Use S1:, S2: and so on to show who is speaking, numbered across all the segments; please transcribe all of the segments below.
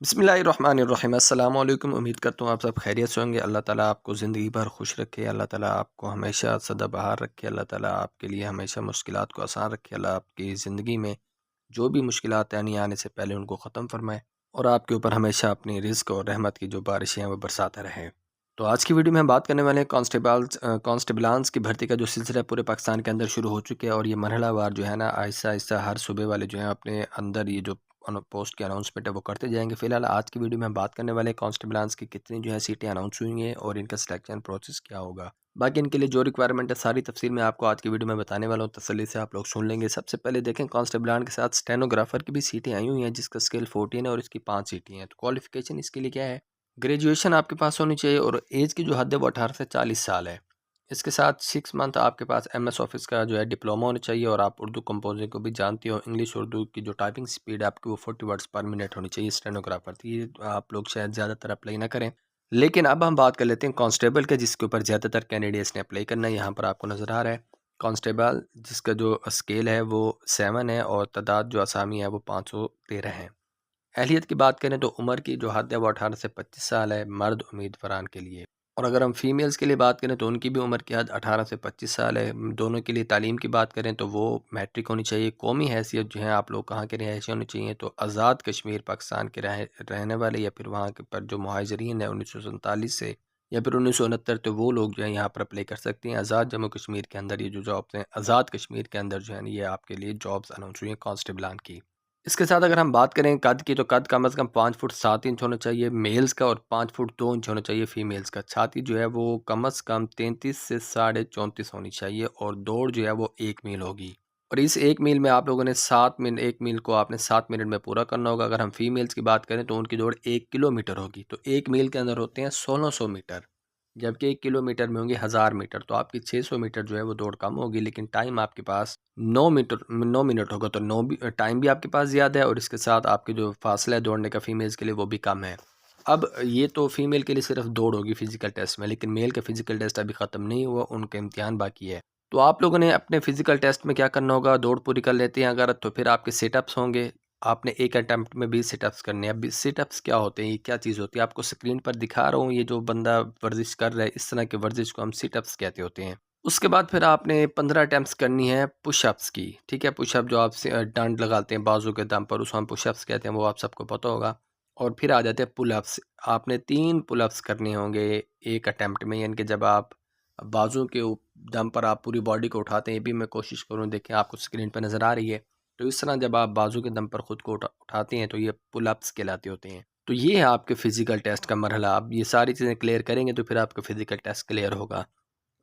S1: बिस्मिल्लाहिर्रहमानिर्रहीम अस्सलाम वालेकुम। उम्मीद करता हूँ आप सब खैरियत से होंगे। अल्लाह ताला आपको ज़िंदगी भर खुश रखे, अल्लाह ताला आपको हमेशा सदाबहार रखे, अल्लाह ताला आपके लिए हमेशा मुश्किलात को आसान रखे, अल्लाह आपकी ज़िंदगी में जो भी मुश्किलात यानी आने से पहले उनको ख़त्म फरमाए और आपके ऊपर हमेशा अपनी रिज़्क और रहमत की जो बारिशें हैं वो बरसाता रहे। तो आज की वीडियो में हम बात करने वाले हैं कांस्टेबलान्स की भर्ती का जो सिलसिला पूरे पाकिस्तान के अंदर शुरू हो चुके हैं और ये मरहलावार जो है ना आहिस्ता आहिस्ता हर सूबे वाले जो हैं अपने अंदर ये जो पोस्ट की अनाउंसमेंट है वो करते जाएंगे। फिलहाल आज की वीडियो में हम बात करने वाले हैं कांस्टेबलान्स की कितनी जो है सीटें अनाउंस हुई हैं और इनका सिलेक्शन प्रोसेस क्या होगा। बाकी इनके लिए जो रिक्वायरमेंट है सारी तफसील मैं आपको आज की वीडियो में बताने वाला हूँ, तसल्ली से आप लोग सुन लेंगे। सबसे पहले देखें कांस्टेबलान के साथ स्टेनोग्राफर की भी सीटें आई हुई हैं जिसका स्केल 14 है और इसकी 5 सीटें हैं। तो क्वालिफिकेशन इसके लिए क्या है, ग्रेजुएशन आपके पास होनी चाहिए और एज की जो हद है वो 18 से 40 साल है। इसके साथ 6 मंथ आपके पास एमएस ऑफिस का जो है डिप्लोमा होना चाहिए और आप उर्दू कंपोजिंग को भी जानती हो। इंग्लिश उर्दू की जो टाइपिंग स्पीड है आपकी वो 40 वर्ड्स पर मिनट होनी चाहिए स्टेनोग्राफर। तो ये आप लोग शायद ज़्यादातर अप्लाई ना करें, लेकिन अब हम बात कर लेते हैं कांस्टेबल के जिसके ऊपर ज़्यादातर कैंडिडेट्स ने अप्लाई करना है। यहाँ पर आपको नज़र आ रहा है कांस्टेबल जिसका जो स्केल है वो 7 है और तादाद जो असामी है वो 513 है। अहलियत की बात करें तो उम्र की जो हद है वो 18 से 25 साल है मर्द उम्मीदवारान के लिए। और अगर हम फीमेल्स के लिए बात करें तो उनकी भी उम्र की हद 18 से 25 साल है। दोनों के लिए तालीम की बात करें तो वो मैट्रिक होनी चाहिए। कौमी हैसियत जो है आप लोग कहाँ के रहायशी होनी चाहिए, तो आज़ाद कश्मीर पाकिस्तान के रहने वाले या फिर वहाँ के पर जो मुहाजिरीन है 1947 से या फिर 1969, तो वो लोग जो है यहाँ पर अप्लाई कर सकते हैं। आज़ाद जम्मू कश्मीर के अंदर ये जो जॉब्स हैं आज़ाद कश्मीर के अंदर जो है ये आपके लिए जॉब्स अनाउंस हुई हैं कांस्टेबलान की। इसके साथ अगर हम बात करें कद की तो कद कम से कम 5 फुट 7 इंच होना चाहिए मेल्स का और 5 फुट 2 इंच होना चाहिए फीमेल्स का। छाती जो है वो कम से कम 33 से 34.5 होनी चाहिए और दौड़ जो है वो 1 मील होगी। और इस 1 मील में आप लोगों ने 7 मिनट 1 मील को आपने 7 मिनट में पूरा करना होगा। अगर हम फीमेल्स की बात करें तो उनकी दौड़ 1 किलोमीटर होगी। तो 1 मील के अंदर होते हैं 1600 मीटर, जबकि 1 किलोमीटर में होंगे 1000 मीटर। तो आपकी 600 मीटर जो है वो दौड़ कम होगी, लेकिन टाइम आपके पास 9 मिनट होगा। तो टाइम भी आपके पास ज़्यादा है और इसके साथ आपके जो फासला है दौड़ने का फीमेल्स के लिए वो भी कम है। अब ये तो फीमेल के लिए सिर्फ दौड़ होगी फिजिकल टेस्ट में, लेकिन मेल का फिजिकल टेस्ट अभी ख़त्म नहीं हुआ, उनका इम्तिहान बाकी है। तो आप लोगों ने अपने फिजिकल टेस्ट में क्या करना होगा, दौड़ पूरी कर लेते हैं अगर तो फिर आपके सेटअप्स होंगे। आपने एक अटैम्प्ट में 20 सेटअप्स करने हैं। अब 20 सेटअप्स क्या होते हैं, ये क्या चीज़ होती है, आपको स्क्रीन पर दिखा रहा हूँ। ये जो बंदा वर्जिश कर रहा है इस तरह की वर्जिश को हम सिटअप्स कहते होते हैं। उसके बाद फिर आपने 15 अटेम्प्ट्स करनी है पुशअप्स की। ठीक है, पुशअप जो आप डांड लगाते हैं बाजू के दम पर उसको हम पुशअप्स कहते हैं, वो आप सबको पता होगा। और फिर आ जाते हैं पुलअप्स। आपने 3 पुलअप्स करने होंगे एक अटेम्प्ट में, यानी कि जब आप बाजू के दम पर आप पूरी बॉडी को उठाते हैं। ये भी मैं कोशिश करूँ, देखें आपको स्क्रीन पर नज़र आ रही है। तो इस तरह जब आप बाजू के दम पर खुद को उठाते हैं तो ये पुलअप्स कहलाते होते हैं। तो ये है आपके फिजिकल टेस्ट का मरहला। आप ये सारी चीज़ें क्लियर करेंगे तो फिर आपका फिजिकल टेस्ट क्लियर होगा।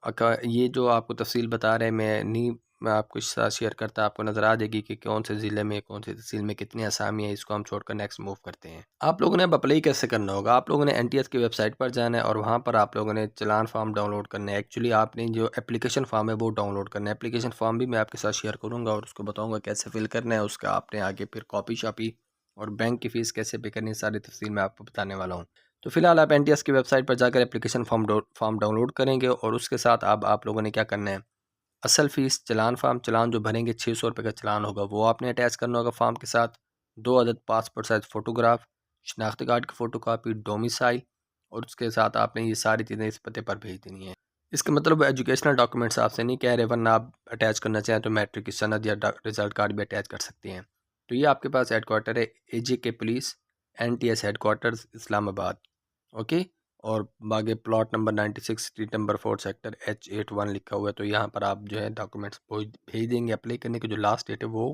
S1: ये जो आपको तफसील बता रहे हैं मैं आपको साथ शेयर करता, आपको नज़र आ जाएगी कि कौन से ज़िले में कौन सी तहसील में कितनी असामी है। इसको हम छोड़कर नेक्स्ट मूव करते हैं। आप लोगों ने अब अप्लाई कैसे करना होगा, आप लोगों ने एनटीएस की वेबसाइट पर जाना है और वहाँ पर आप लोगों ने चलान फार्म डाउनलोड करना है। एक्चुअली आपने जो एप्लीकेशन फार्म है वो डाउनलोड करना है। एप्लीकेशन फार्म भी मैं आपके साथ शेयर करूँगा और उसको बताऊँगा कैसे फिल करना है। उसका आपने आगे फिर कॉपी शापी और बैंक की फ़ीस कैसे पे करनी है, सारी तफसील मैं आपको बताने वाला हूँ। तो फिलहाल आप एनटीएस की वेबसाइट पर जाकर एप्लीकेशन फॉर्म डाउनलोड करेंगे और उसके साथ अब आप लोगों ने क्या करना है, असल फ़ीस चलान जो भरेंगे 600 रुपये का चलान होगा वो आपने अटैच करना होगा फॉर्म के साथ। 2 अदद पासपोर्ट साइज़ फ़ोटोग्राफ, शनाख्ती कार्ड की फ़ोटो कापी, डोमिसाइल, और उसके साथ आपने ये सारी चीज़ें इस पते पर भेज देनी है। इसका मतलब एजुकेशनल डॉक्यूमेंट्स आपसे नहीं कह रहे, वरना आप अटैच करना चाहें तो मैट्रिक की सनद या रिज़ल्ट कार्ड भी अटैच कर सकते हैं। तो ये आपके पास हेडक्वार्टर है AJK police NTS headquarters Islamabad. Okay. और आगे plot number 96 street number 4 sector H81 लिखा हुआ है। तो यहाँ पर आप जो है डॉक्यूमेंट्स भेज देंगे। अप्लाई करने की जो लास्ट डेट है वो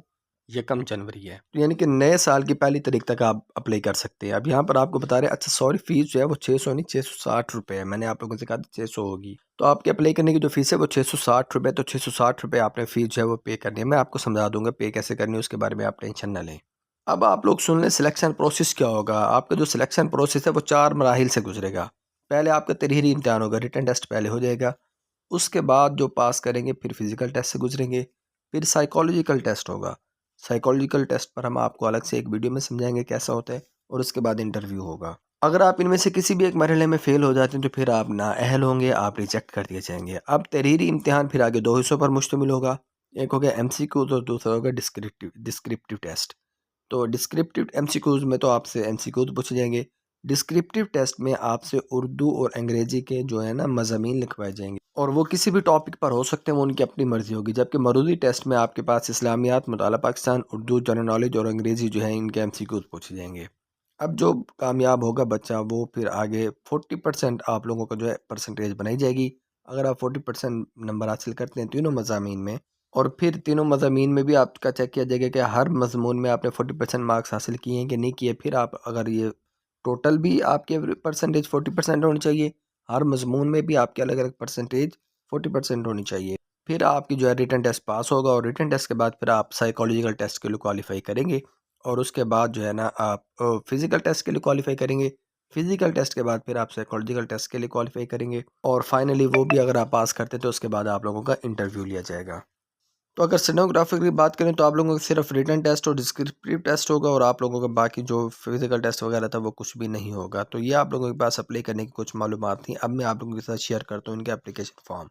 S1: 1 जनवरी है, तो यानी कि नए साल की पहली तारीख तक आप अप्लाई कर सकते हैं। अब यहाँ पर आपको बता रहे हैं, अच्छा सॉरी, फीस जो है वो 600 नहीं 660 रुपये है। मैंने आप लोगों से कहा था 600 होगी। तो आपके अप्लाई करने की जो फीस है वो 660 रुपये। तो 660 रुपये आपने फीस जो है वो पे करनी है। मैं आपको समझा दूंगा पे कैसे करनी है, उसके बारे में आप टेंशन ना लें। अब आप लोग सुन लें सिलेक्शन प्रोसेस क्या होगा। आपका जो सिलेक्शन प्रोसेस है वो 4 मराहिल से गुजरेगा। पहले आपका तहरीरी इम्तिहान होगा, रिटन टेस्ट पहले हो जाएगा। उसके बाद जो पास करेंगे फिर फिजिकल टेस्ट से गुजरेंगे। फिर साइकोलॉजिकल टेस्ट होगा। साइकोलॉजिकल टेस्ट पर हम आपको अलग से एक वीडियो में समझाएंगे कैसा होता है। और उसके बाद इंटरव्यू होगा। अगर आप इनमें से किसी भी एक मरहले में फ़ेल हो जाते हैं तो फिर आप नाअहल होंगे, आप रिजेक्ट कर दिए जाएंगे। अब तहरीरी इम्तिहान फिर आगे 2 हिस्सों पर मुश्तमिल होगा। एक हो गया MCQ तो दूसरा होगा डिस्क्रिप्टिव टेस्ट। तो डिस्क्रिप्टिव एमसीक्यूज़ में तो आपसे एमसीक्यूज़ पूछे जाएंगे। डिस्क्रिप्टिव टेस्ट में आपसे उर्दू और अंग्रेज़ी के जो है ना मज़ामीन लिखवाए जाएंगे और वो किसी भी टॉपिक पर हो सकते हैं, वो उनकी अपनी मर्ज़ी होगी। जबकि मरूदी टेस्ट में आपके पास इस्लामियात, मुताला पाकिस्तान, उर्दू, जनरल नॉलेज और अंग्रेज़ी जो है इनके एमसीक्यूज़ पूछे जाएंगे। अब जो कामयाब होगा बच्चा वो फिर आगे 40% आप लोगों को जो है परसेंटेज बनाई जाएगी। अगर आप 40% नंबर हासिल करते हैं तीनों मज़ामीन में और फिर तीनों मज़ामीन में भी आपका चेक किया जाएगा कि हर मज़मून में आपने 40% मार्क्स हासिल किए हैं कि नहीं किए। फिर आप अगर ये टोटल भी आपके परसेंटेज 40% होनी चाहिए, हर मज़मून में भी आपके अलग-अलग परसेंटेज 40% होनी चाहिए। फिर आपकी जो है रिटन टेस्ट पास होगा और रिटन टेस्ट के बाद फिर आप साइकोलॉजिकल टेस्ट के लिए क्वालिफ़ाई करेंगे और उसके बाद जो है ना आप फ़िज़िकल टेस्ट के लिए क्वालिफ़ाई करेंगे। फ़िज़िकल टेस्ट के बाद फिर आप साइकोलॉजिकल टेस्ट के लिए क्वालिफ़ाई करेंगे और फाइनली वो भी अगर आप पास करते हैं तो उसके बाद आप लोगों का इंटरव्यू लिया जाएगा। तो अगर स्टेनोग्राफर की बात करें तो आप लोगों को सिर्फ रिटन टेस्ट और डिस्क्रिप्टिव टेस्ट होगा और आप लोगों का बाकी जो फिजिकल टेस्ट वगैरह था वो कुछ भी नहीं होगा। तो ये आप लोगों के पास अप्लाई करने की कुछ मालूमात थी। अब मैं आप लोगों के साथ शेयर करता हूँ इनके एप्लीकेशन फॉर्म।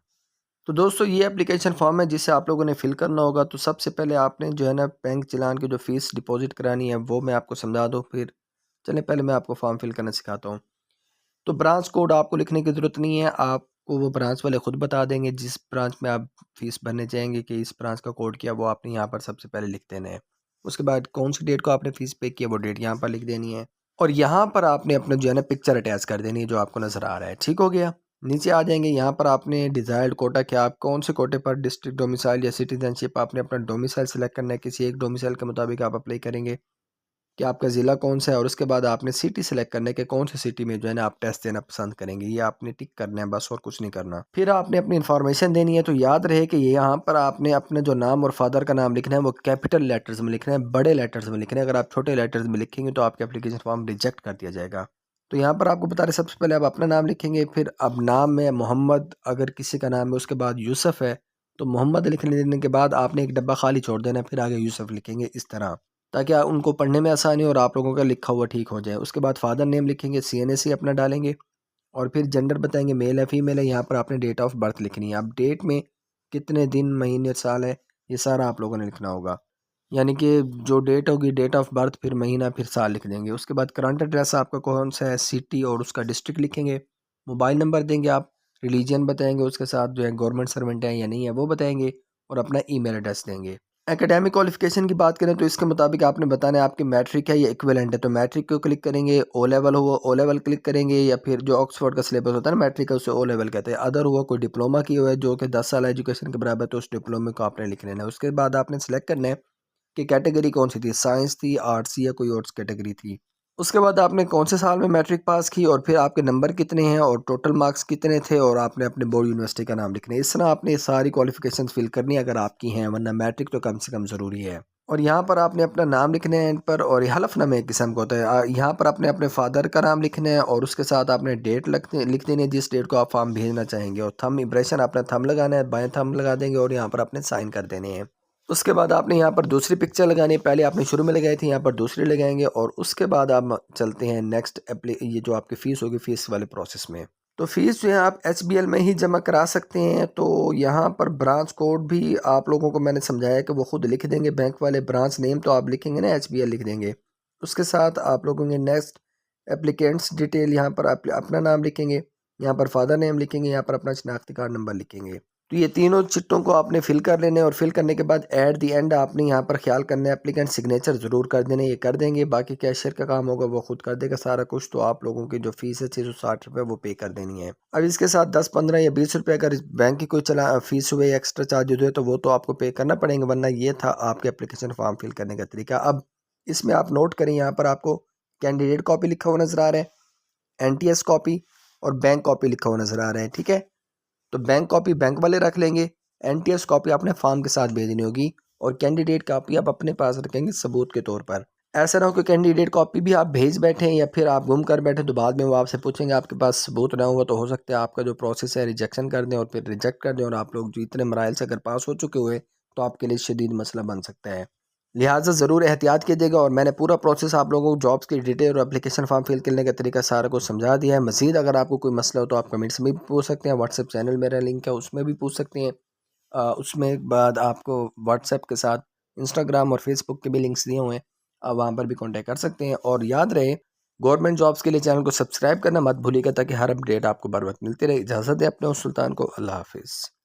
S1: तो दोस्तों ये एप्लीकेशन फॉर्म है जिसे आप लोगों ने फिल करना होगा। तो सबसे पहले आपने जो है ना बैंक चलान की जो फीस डिपॉजिट करानी है वो मैं आपको समझा दूँ। फिर चलें पहले मैं आपको फॉर्म फिल करना सिखाता हूँ। तो ब्रांच कोड आपको लिखने की ज़रूरत नहीं है, आपको वो ब्रांच वाले खुद बता देंगे जिस ब्रांच में आप फ़ीस भरने जाएँगे कि इस ब्रांच का कोड क्या है, वो आपने यहाँ पर सबसे पहले लिख देना है। उसके बाद कौन-सी डेट को आपने फ़ीस पे की है, वो डेट यहाँ पर लिख देनी है और यहाँ पर आपने अपना जो है ना पिक्चर अटैच कर देनी है जो आपको नज़र आ रहा है, ठीक हो गया? नीचे आ जाएँगे, यहाँ पर आपने डिज़ायर्ड कोटा क्या आप कौन से कोटे पर डिस्ट्रिक्ट डोमिसाइल या सिटीज़नशिप आपने अपना डोमिसाइल सेलेक्ट करना है, किसी एक डोमिसाइल के मुताबिक आप अप्लाई करेंगे। कि आपका ज़िला कौन-सा है और उसके बाद आपने सिटी सेलेक्ट करना है कि कौन-सी सिटी में जो है ना आप टेस्ट देना पसंद करेंगे। ये आपने टिक करना है बस और कुछ नहीं करना। फिर आपने अपनी इन्फॉर्मेशन देनी है तो याद रहे कि ये यहाँ पर आपने अपने जो नाम और फादर का नाम लिखना है वो कैपिटल लेटर्स में लिखना है, बड़े लेटर्स में लिखना है। अगर आप छोटे लेटर्स में लिखेंगे तो आपका एप्लीकेशन फॉर्म रिजेक्ट कर दिया जाएगा। तो यहाँ पर आपको बता रहे सबसे पहले आप अपना नाम लिखेंगे, फिर अब नाम में मोहम्मद अगर किसी का नाम है उसके बाद यूसुफ है, तो मोहम्मद लिखने देने के बाद आपने एक डब्बा खाली छोड़ देना है, फिर आगे यूसुफ लिखेंगे इस तरह। ताकि उनको पढ़ने में आसानी हो और आप लोगों का लिखा हुआ ठीक हो जाए। उसके बाद फादर नेम लिखेंगे, सीएनएसी अपना डालेंगे और फिर जेंडर बताएँगे मेल है, फीमेल है, यहाँ पर आपने डेट ऑफ बर्थ लिखनी है। अब डेट में कितने दिन, महीने, साल है, ये सारा आप लोगों ने लिखना होगा। यानी कि जो डेट होगी, डेट ऑफ बर्थ, फिर महीना, फिर साल लिख देंगे। उसके बाद करंट एड्रेस आपका कौन-सा है, सिटी और उसका डिस्ट्रिक्ट लिखेंगे। मोबाइल नंबर देंगे आप, रिलीजन बताएँगे, उसके साथ जो है गवर्नमेंट सर्वेंट है या नहीं है, वो बताएँगे और अपना ईमेल एड्रेस देंगे। एकेडमिक क्वालिफ़िकेशन की बात करें तो इसके मुताबिक आपने बताना है आपकी मैट्रिक है या इक्विवेलेंट है, तो मैट्रिक को क्लिक करेंगे, ओ लेवल हुआ ओ लेवल क्लिक करेंगे या फिर जो ऑक्सफोर्ड का सिलेबस होता है ना मैट्रिक का उसे ओ लेवल कहते हैं। अदर हुआ कोई डिप्लोमा की हुआ है जो कि 10 साल एजुकेशन के बराबर है तो उस डिप्लोमे को आपने लिख लेना है। उसके बाद आपने सेलेक्ट करना है कि कैटेगरी कौन-सी थी, साइंस थी, आर्ट्स थी या कोई और कैटेगरी थी। उसके बाद आपने कौन से साल में मैट्रिक पास की और फिर आपके नंबर कितने हैं और टोटल मार्क्स कितने थे और आपने अपने बोर्ड यूनिवर्सिटी का नाम लिखना है। इस तरह आपने ये सारी क्वालिफ़िकेशंस फिल करनी है अगर आपकी हैं, वरना मैट्रिक तो कम से कम ज़रूरी है। और यहाँ पर आपने अपना नाम लिखना है एंड पर और ये हलफनामा एक किस्म का होता है। यहाँ पर आपने अपने फादर का नाम लिखना है और उसके साथ आपने डेट लिख देनी है जिस डेट को आप फॉर्म भेजना चाहेंगे और थंब इम्प्रेशन अपना थंब लगाना है, बाएँ थंब लगा देंगे और यहाँ पर आपने साइन कर देने हैं। उसके बाद आपने यहाँ पर दूसरी पिक्चर लगानी है, पहले आपने शुरू में लगाई थी, यहाँ पर दूसरी लगाएँगे और उसके बाद आप चलते हैं नेक्स्ट ये जो आपकी फ़ीस होगी, फ़ीस वाले प्रोसेस में। तो फ़ीस जो है आप एचबीएल में ही जमा करा सकते हैं, तो यहाँ पर ब्रांच कोड भी आप लोगों को मैंने समझाया कि वो खुद लिख देंगे बैंक वाले, ब्रांच नेम तो आप लिखेंगे ना एचबीएल लिख देंगे। उसके साथ आप लोगों के नेक्स्ट एप्लीकेंट्स डिटेल यहाँ पर आप अपना नाम लिखेंगे, यहाँ पर फादर नेम लिखेंगे, यहाँ पर अपना शनाख्ती कार्ड नंबर लिखेंगे। तो ये तीनों चिट्टों को आपने फिल कर लेने और फिल करने के बाद एट द एंड आपने यहाँ पर ख्याल करना है एप्लीकेंट सिग्नेचर ज़रूर कर देने, ये कर देंगे। बाकी कैशियर का काम होगा वो खुद कर देगा सारा कुछ। तो आप लोगों की जो फीस है 660 रुपये वो पे कर देनी है। अब इसके साथ 10, 15 या 20 रुपये अगर बैंक की कोई चला फीस हुए एक्स्ट्रा चार्जेज हुए तो वो तो आपको पे करना पड़ेंगे, वरना ये था आपके एप्लीकेशन फॉर्म फिल करने का तरीका। अब इसमें आप नोट करें, यहाँ पर आपको कैंडिडेट कॉपी लिखा हुआ नज़र आ रहा है, एनटीएस कॉपी और बैंक कॉपी लिखा हुआ नज़र आ रहा है, ठीक है। तो बैंक कॉपी बैंक वाले रख लेंगे, एनटीएस कॉपी आपने फॉर्म के साथ भेजनी होगी और कैंडिडेट कॉपी आप अपने पास रखेंगे सबूत के तौर पर। ऐसा ना हो कि कैंडिडेट कॉपी भी आप भेज बैठें या फिर आप गुम कर बैठें तो बाद में वो आपसे पूछेंगे, आपके पास सबूत ना हुआ तो हो सकता है आपका जो प्रोसेस है रिजेक्शन कर दें और फिर रिजेक्ट कर दें और आप लोग जो इतने मराइल से अगर पास हो चुके हुए तो आपके लिए शदीद मसला बन सकता है। लिहाजा ज़रूर एहतियात कीजिएगा और मैंने पूरा प्रोसेस आप लोगों को जॉब्स की डिटेल और एप्लीकेशन फॉर्म फिल करने का तरीका सारा कुछ समझा दिया है। मज़ीद अगर आपको कोई मसला हो तो आप कमेंट्स में भी पूछ सकते हैं, व्हाट्सएप चैनल मेरा लिंक है उसमें भी पूछ सकते हैं। उसमें बाद आपको व्हाट्सएप के साथ इंस्टाग्राम और फेसबुक के भी लिंक्स दिए हुए हैं, आप वहाँ पर भी कॉन्टैक्ट कर सकते हैं। और याद रहे, गवर्नमेंट जॉब्स के लिए चैनल को सब्सक्राइब करना मत भूलिएगा ताकि हर अपडेट आपको बर वक्त मिलती रहे। इजाज़त दें अपने उस सुल्तान को। अल्लाह हाफिज़।